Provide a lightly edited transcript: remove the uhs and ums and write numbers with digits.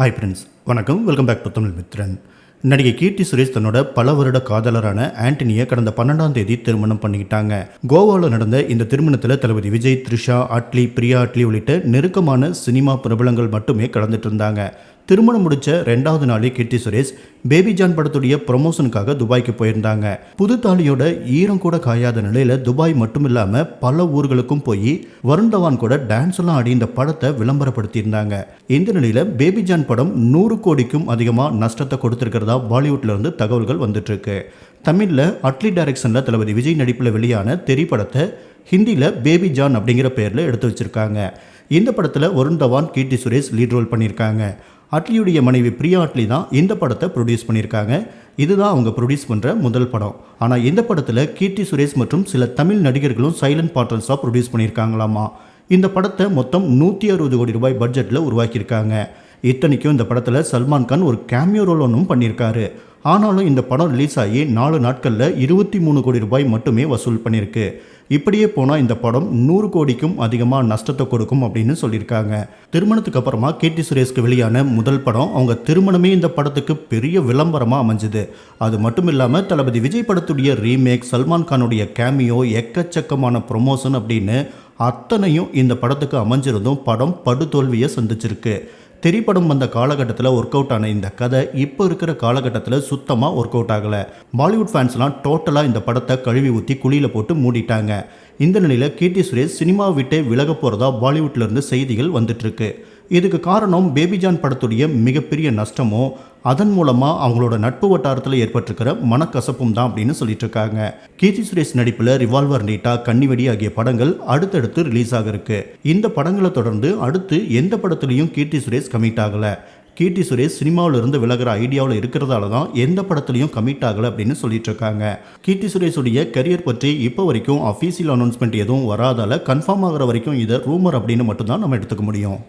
Hi friends, வணக்கம். Welcome back to Tamil Mithran. நடிகை கீர்த்தி சுரேஷ் தன்னோட பல வருட காதலரான ஆண்டனியை கடந்த 12ஆம் தேதி திருமணம் பண்ணிக்கிட்டாங்க. கோவாவில் நடந்த இந்த திருமணத்தில் தளபதி விஜய், த்ரிஷா, அட்லி, பிரியா அட்லி உள்ளிட்ட நெருக்கமான சினிமா பிரபலங்கள் மட்டுமே கலந்துட்டு இருந்தாங்க. திருமணம் முடிச்ச 2வது நாளே கீர்த்தி சுரேஷ் பேபி ஜான் படத்துடைய ப்ரொமோஷனுக்காக துபாய்க்கு போயிருந்தாங்க. புது தாலியோட ஈரம் கூட காயாத நிலையில துபாய் மட்டும் இல்லாம பல ஊர்களுக்கும் போய் வருண் தவான் கூட டான்ஸ் எல்லாம் ஆடி இந்த படத்தை விளம்பரப்படுத்தியிருந்தாங்க. இந்த நிலையில பேபி ஜான் படம் 100 கோடிக்கும் அதிகமா நஷ்டத்தை கொடுத்திருக்கிறதா பாலிவுட்ல இருந்து தகவல்கள் வந்துட்டு இருக்கு. தமிழ்ல அட்லி டைரக்ஷன்ல தளபதி விஜய் நடிப்புல வெளியான தெரி படத்தை ஹிந்தியில பேபி ஜான் அப்படிங்கிற பேர்ல எடுத்து வச்சிருக்காங்க. இந்த படத்துல வருண் தவான், கீர்த்தி சுரேஷ் லீட் ரோல் பண்ணியிருக்காங்க. அட்லியுடைய மனைவி பிரியா அட்லி தான் இந்த படத்தை ப்ரொடியூஸ் பண்ணியிருக்காங்க. இதுதான் அவங்க ப்ரொடியூஸ் பண்ணுற முதல் படம். ஆனால் இந்த படத்தில் கீர்த்தி சுரேஷ் மற்றும் சில தமிழ் நடிகர்களும் சைலண்ட் பார்ட்னர்ஸாக ப்ரொடியூஸ் பண்ணியிருக்காங்களாமா. இந்த படத்தை மொத்தம் 160 கோடி ரூபாய் பட்ஜெட்டில் உருவாக்கியிருக்காங்க. இத்தனைக்கும் இந்த படத்தில் சல்மான் கான் ஒரு கேமியோ ரோல் ஒன்றும் பண்ணியிருக்காரு. ஆனாலும் இந்த படம் ரிலீஸ் ஆகி 4 நாட்களில் 23 கோடி ரூபாய் மட்டுமே வசூல் பண்ணியிருக்கு. இப்படியே போனால் இந்த படம் 100 கோடிக்கும் அதிகமாக நஷ்டத்தை கொடுக்கும் அப்படின்னு சொல்லியிருக்காங்க. திருமணத்துக்கு அப்புறமா கீர்த்தி சுரேஷ்க்கு வெளியான முதல் படம் அவங்க திருமணமே இந்த படத்துக்கு பெரிய விளம்பரமாக அமைஞ்சுது. அது மட்டும் இல்லாமல் தளபதி விஜய் படத்துடைய ரீமேக், சல்மான் கானுடைய கேமியோ, எக்கச்சக்கமான ப்ரொமோஷன் அப்படின்னு அத்தனையும் இந்த படத்துக்கு அமைஞ்சிருந்தும் படம் படுதோல்வியை சந்திச்சிருக்கு. திரைப்படம் வந்த காலகட்டத்தில் ஒர்க் அவுட் ஆன இந்த கதை இப்போ இருக்கிற காலகட்டத்தில் சுத்தமாக ஒர்க் அவுட் ஆகலை. பாலிவுட் ஃபேன்ஸ்லாம் டோட்டலாக இந்த படத்தை கழுவி ஊற்றி குழியில் போட்டு மூடிட்டாங்க. இந்த நிலையில் கீர்த்தி சுரேஷ் சினிமாவை விட்டே விலக போகிறதா பாலிவுட்லேருந்து செய்திகள் வந்துட்டுருக்கு. இதுக்கு காரணம் பேபி ஜான் படத்துடைய மிகப்பெரிய நஷ்டமோ அதன் மூலமாக அவங்களோட நட்பு வட்டாரத்தில் ஏற்பட்டிருக்கிற மனக்கசப்பும் தான் அப்படின்னு சொல்லிட்டு இருக்காங்க. கீர்த்தி சுரேஷ் நடிப்பில் ரிவால்வர் நீட்டா, கன்னிவெடி ஆகிய படங்கள் அடுத்தடுத்து ரிலீஸ் ஆக இருக்கு. இந்த படங்களை தொடர்ந்து அடுத்து எந்த படத்துலையும் கீர்த்தி சுரேஷ் கமிட் ஆகலை. கீர்த்தி சுரேஷ் சினிமாவில் இருந்து விலகிற ஐடியாவில் இருக்கிறதால தான் எந்த படத்துலையும் கமிட் ஆகலை அப்படின்னு சொல்லிட்டு இருக்காங்க. கீர்த்தி சுரேஷுடைய கரியர் பற்றி இப்போ வரைக்கும் அஃபீஷியல் அனௌன்ஸ்மெண்ட் எதுவும் வராதால கன்ஃபார்ம் ஆகிற வரைக்கும் இதை ரூமர் அப்படின்னு மட்டும்தான் நம்ம எடுத்துக்க முடியும்.